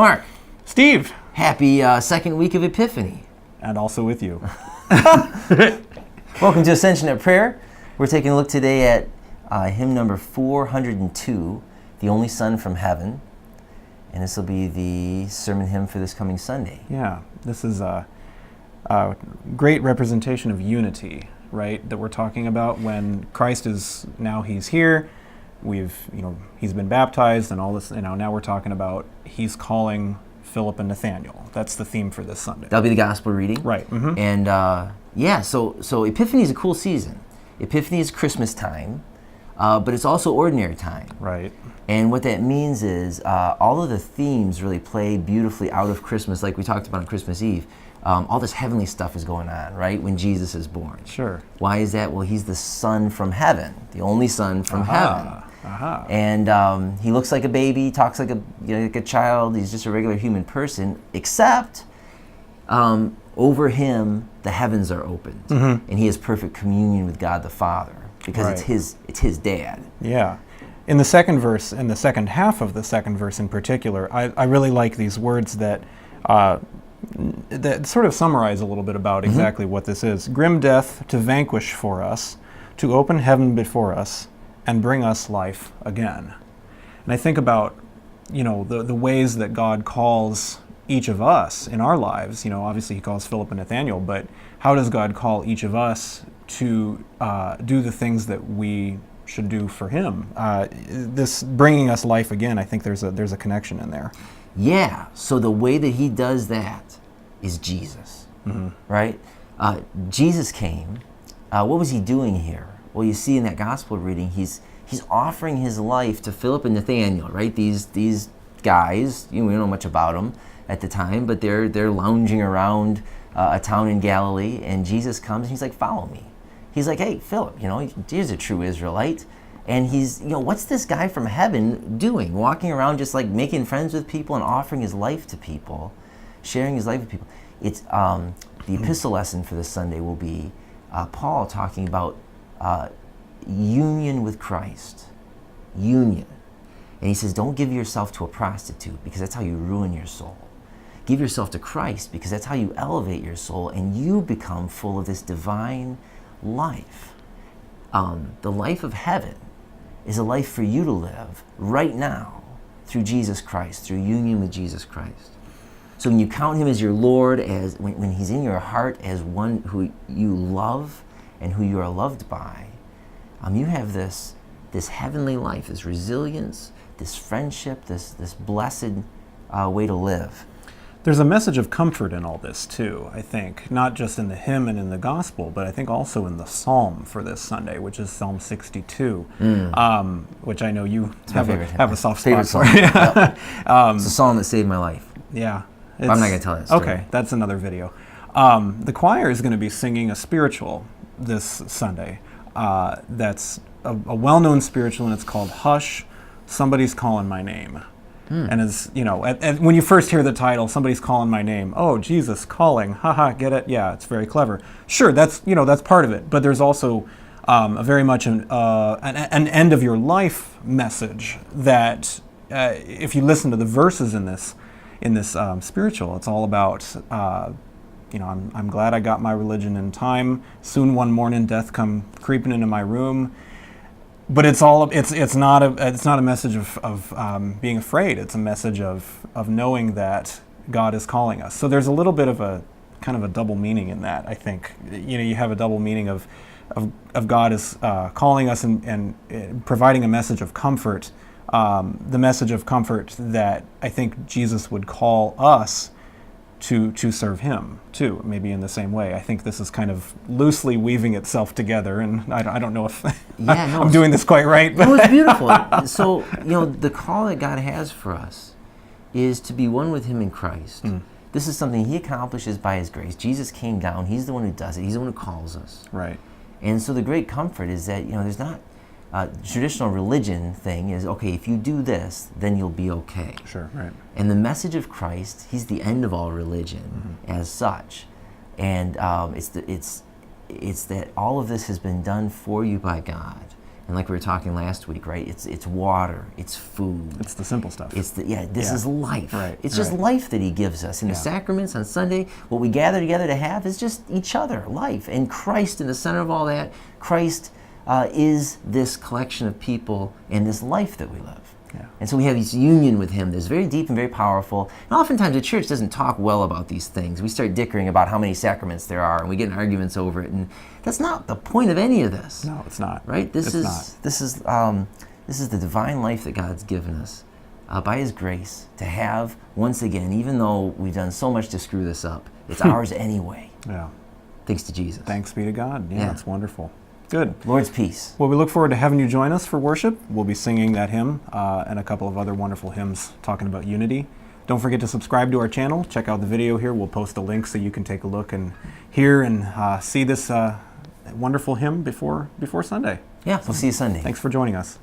Mark. Steve. Happy second week of Epiphany. And also with you. Welcome to Ascension at Prayer. We're taking a look today at hymn number 402, The Only Son from Heaven. And this will be the sermon hymn for this coming Sunday. Yeah, this is a great representation of unity, right, that we're talking about when Christ is, now he's here, he's been baptized and all this, now we're talking about he's calling Philip and Nathaniel. That's the theme for this Sunday. That'll be the gospel reading. Right. Mm-hmm. And so Epiphany is a cool season. Epiphany is Christmas time, but it's also ordinary time. Right. And what that means is all of the themes really play beautifully out of Christmas, like we talked about on Christmas Eve. All this heavenly stuff is going on, right, when Jesus is born. Sure. Why is that? Well, he's the Son from heaven, the only Son from heaven. And he looks like a baby, talks like a child. He's just a regular human person, except over him the heavens are opened, and he has perfect communion with God the Father because it's his dad. Yeah. In the second verse, in the second half of the second verse in particular, I really like these words that sort of summarize a little bit about exactly what this is. Grim death to vanquish for us, to open heaven before us, and bring us life again. And I think about, the ways that God calls each of us in our lives. Obviously he calls Philip and Nathaniel, but how does God call each of us to do the things that we should do for him? This bringing us life again, I think there's a connection in there. Yeah, so the way that he does that is Jesus, right? Jesus came. What was he doing here? Well, you see in that gospel reading, he's offering his life to Philip and Nathaniel, right? These guys, we don't know much about them at the time, but they're lounging around a town in Galilee, and Jesus comes and he's like, follow me. He's like, hey, Philip, he's a true Israelite. And he's, what's this guy from heaven doing? Walking around just like making friends with people and offering his life to people, sharing his life with people. It's the epistle lesson for this Sunday will be Paul talking about union with Christ. Union. And he says, don't give yourself to a prostitute because that's how you ruin your soul. Give yourself to Christ because that's how you elevate your soul and you become full of this divine life. The life of heaven is a life for you to live right now through Jesus Christ, through union with Jesus Christ. So when you count him as your Lord, as when he's in your heart as one who you love and who you are loved by, you have this heavenly life, this resilience, this friendship, this blessed way to live. There's a message of comfort in all this too, I think, not just in the hymn and in the gospel, but I think also in the psalm for this Sunday, which is Psalm 62, which I know you have a soft spot for. Yep. It's a psalm that saved my life. Yeah. But I'm not going to tell that story. Okay, that's another video. The choir is going to be singing a spiritual this Sunday. That's a well-known spiritual, and it's called Hush, Somebody's Calling My Name. And as when you first hear the title, somebody's calling my name. Oh, Jesus calling, haha, get it? Yeah, it's very clever. Sure, that's part of it. But there's also a very much an end of your life message that if you listen to the verses in this spiritual, it's all about I'm glad I got my religion in time. Soon one morning, death come creeping into my room. But it's not a message of being afraid. It's a message of knowing that God is calling us. So there's a little bit of a kind of a double meaning in that. I think you have a double meaning of God is calling us and providing a message of comfort. The message of comfort that I think Jesus would call us to serve him too, maybe in the same way. I think this is kind of loosely weaving itself together, and I don't know if I'm doing this quite right. But no, it's beautiful. So, the call that God has for us is to be one with him in Christ. This is something he accomplishes by his grace. Jesus came down. He's the one who does it. He's the one who calls us. Right. And so the great comfort is that, there's not traditional religion thing is, okay, if you do this, then you'll be okay. Sure, right. And the message of Christ, he's the end of all religion as such. And it's that all of this has been done for you by God. And like we were talking last week, right? It's water, it's food. It's the simple stuff. This is life. Right, It's just life that he gives us. In the sacraments on Sunday, what we gather together to have is just each other, life. And Christ in the center of all that. Christ is this collection of people and this life that we live. Yeah. And so we have this union with him that's very deep and very powerful. And oftentimes the church doesn't talk well about these things. We start dickering about how many sacraments there are, and we get in arguments over it. And that's not the point of any of this. No, it's not. Right? This is the divine life that God's given us by his grace to have once again, even though we've done so much to screw this up. It's ours anyway. Yeah. Thanks to Jesus. Thanks be to God. Yeah, that's wonderful. Good. Lord's peace. Well, we look forward to having you join us for worship. We'll be singing that hymn and a couple of other wonderful hymns talking about unity. Don't forget to subscribe to our channel. Check out the video here. We'll post a link so you can take a look and hear and see this wonderful hymn before Sunday. Yeah, we'll see you Sunday. Thanks for joining us.